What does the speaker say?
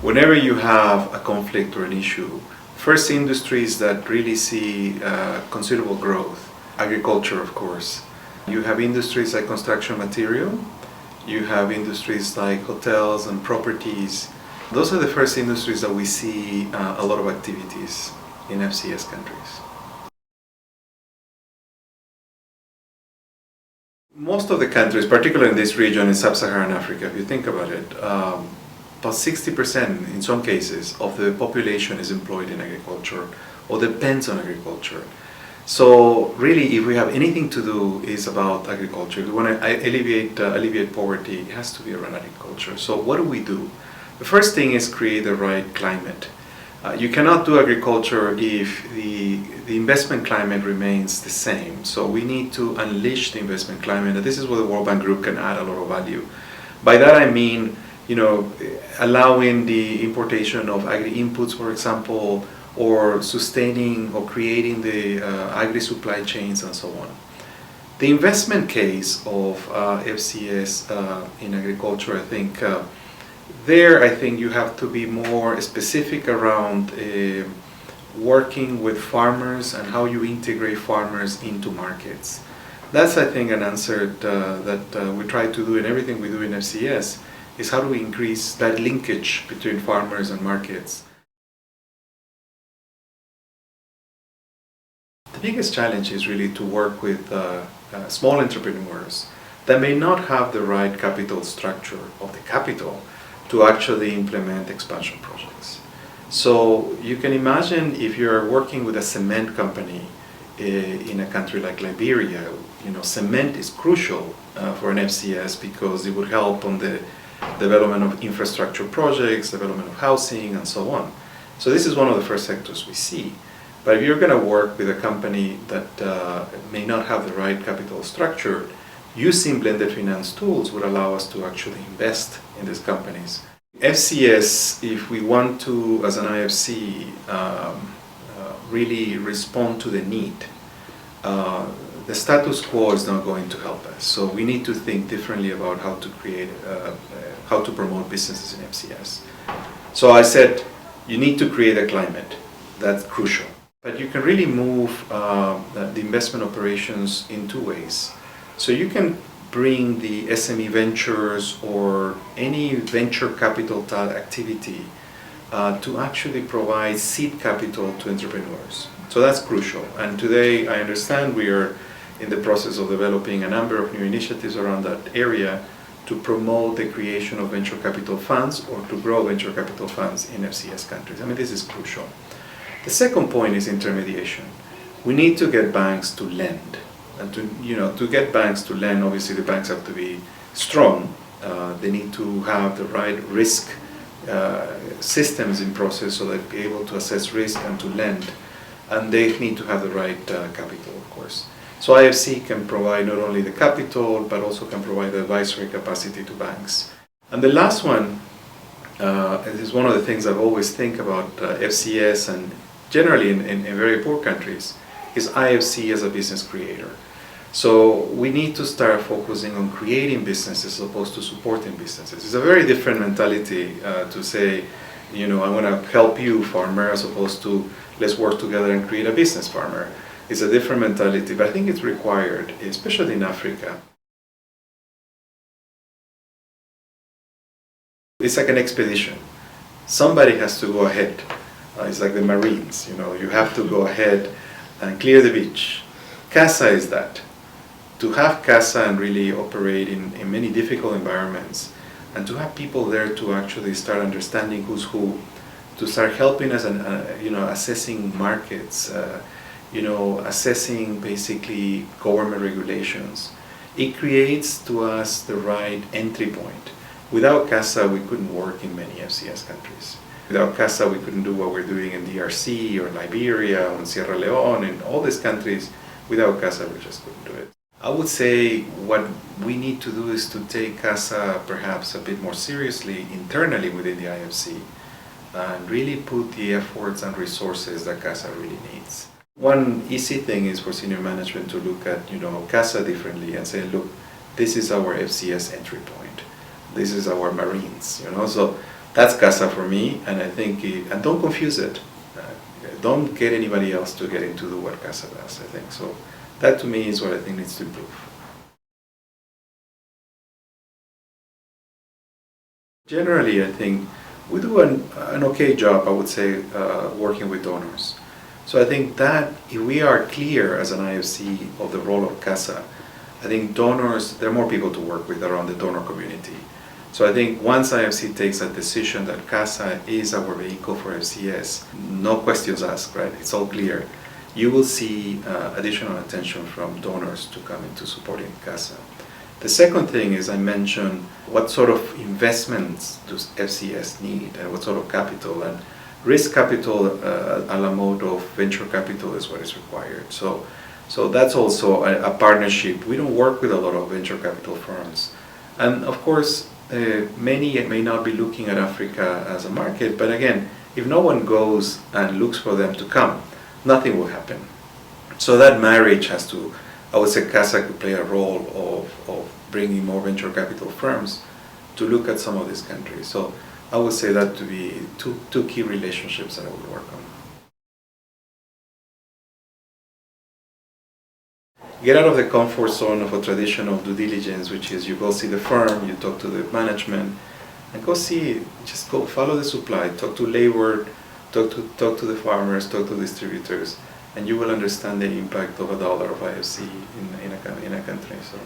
whenever you have a conflict or an issue, first industries that really see considerable growth, agriculture of course. You have industries like construction material, you have industries like hotels and properties. Those are the first industries that we see a lot of activities in FCS countries. Most of the countries, particularly in this region in sub-Saharan Africa, if you think about it, about 60% in some cases of the population is employed in agriculture or depends on agriculture. So really, if we have anything to do, is about agriculture. If we want to alleviate poverty, it has to be around agriculture. So what do? The first thing is create the right climate. You cannot do agriculture if the investment climate remains the same. So we need to unleash the investment climate, and this is where the World Bank Group can add a lot of value. By that I mean, allowing the importation of agri-inputs, for example, or sustaining or creating the agri-supply chains and so on. The investment case of FCS in agriculture, I think, I think you have to be more specific around working with farmers and how you integrate farmers into markets. That's, I think, an answer that we try to do in everything we do in FCS, is how do we increase that linkage between farmers and markets. The biggest challenge is really to work with small entrepreneurs that may not have the right capital structure of the capital to actually implement expansion projects. So you can imagine if you're working with a cement company in a country like Liberia, cement is crucial for an FCS because it would help on the development of infrastructure projects, development of housing, and so on. So this is one of the first sectors we see. But if you're going to work with a company that may not have the right capital structure, using blended finance tools would allow us to actually invest in these companies. FCS, if we want to, as an IFC, really respond to the need, the status quo is not going to help us. So we need to think differently about how to create, how to promote businesses in FCS. So I said, you need to create a climate. That's crucial. But you can really move the investment operations in two ways. So you can bring the SME ventures or any venture capital activity to actually provide seed capital to entrepreneurs. So that's crucial. And today I understand we are in the process of developing a number of new initiatives around that area to promote the creation of venture capital funds or to grow venture capital funds in FCS countries. I mean, this is crucial. The second point is intermediation. We need to get banks to lend. And to get banks to lend, obviously the banks have to be strong. They need to have the right risk systems in process so they'll be able to assess risk and to lend. And they need to have the right capital, of course. So IFC can provide not only the capital, but also can provide the advisory capacity to banks. And the last one, this is one of the things I've always think about FCS and generally in very poor countries, is IFC as a business creator. So we need to start focusing on creating businesses as opposed to supporting businesses. It's a very different mentality to say, I want to help you, farmer, as opposed to let's work together and create a business, farmer. It's a different mentality, but I think it's required, especially in Africa. It's like an expedition. Somebody has to go ahead. It's like the Marines, you have to go ahead and clear the beach. CASA is that. To have CASA and really operate in many difficult environments, and to have people there to actually start understanding who's who, to start helping us and assessing markets, assessing basically government regulations. It creates to us the right entry point. Without CASA, we couldn't work in many FCS countries. Without CASA, we couldn't do what we're doing in DRC or Liberia or in Sierra Leone, in all these countries. Without CASA, we just couldn't do it. I would say what we need to do is to take CASA perhaps a bit more seriously internally within the IFC and really put the efforts and resources that CASA really needs. One easy thing is for senior management to look at CASA differently and say, look, this is our FCS entry point. This is our Marines, So That's CASA for me, and I think, and don't confuse it. Don't get anybody else to get into the what CASA does, I think. So that to me is what I think needs to improve. Generally, I think we do an okay job, I would say, working with donors. So I think that if we are clear as an IFC of the role of CASA, I think donors, there are more people to work with around the donor community. So I think once IFC takes a decision that CASA is our vehicle for FCS, no questions asked, right? It's all clear. You will see additional attention from donors to come into supporting CASA. The second thing is I mentioned what sort of investments does FCS need and what sort of capital, and risk capital a la mode of venture capital is what is required. So that's also a partnership. We don't work with a lot of venture capital firms. And of course, many may not be looking at Africa as a market, but again, if no one goes and looks for them to come, nothing will happen. So that marriage has to, I would say CASA could play a role of bringing more venture capital firms to look at some of these countries. So I would say that to be two key relationships that I would work on. Get out of the comfort zone of a traditional due diligence, which is you go see the firm, you talk to the management, and go see, just go follow the supply, talk to labor, talk to the farmers, talk to distributors, and you will understand the impact of $1 of IFC in a country. So.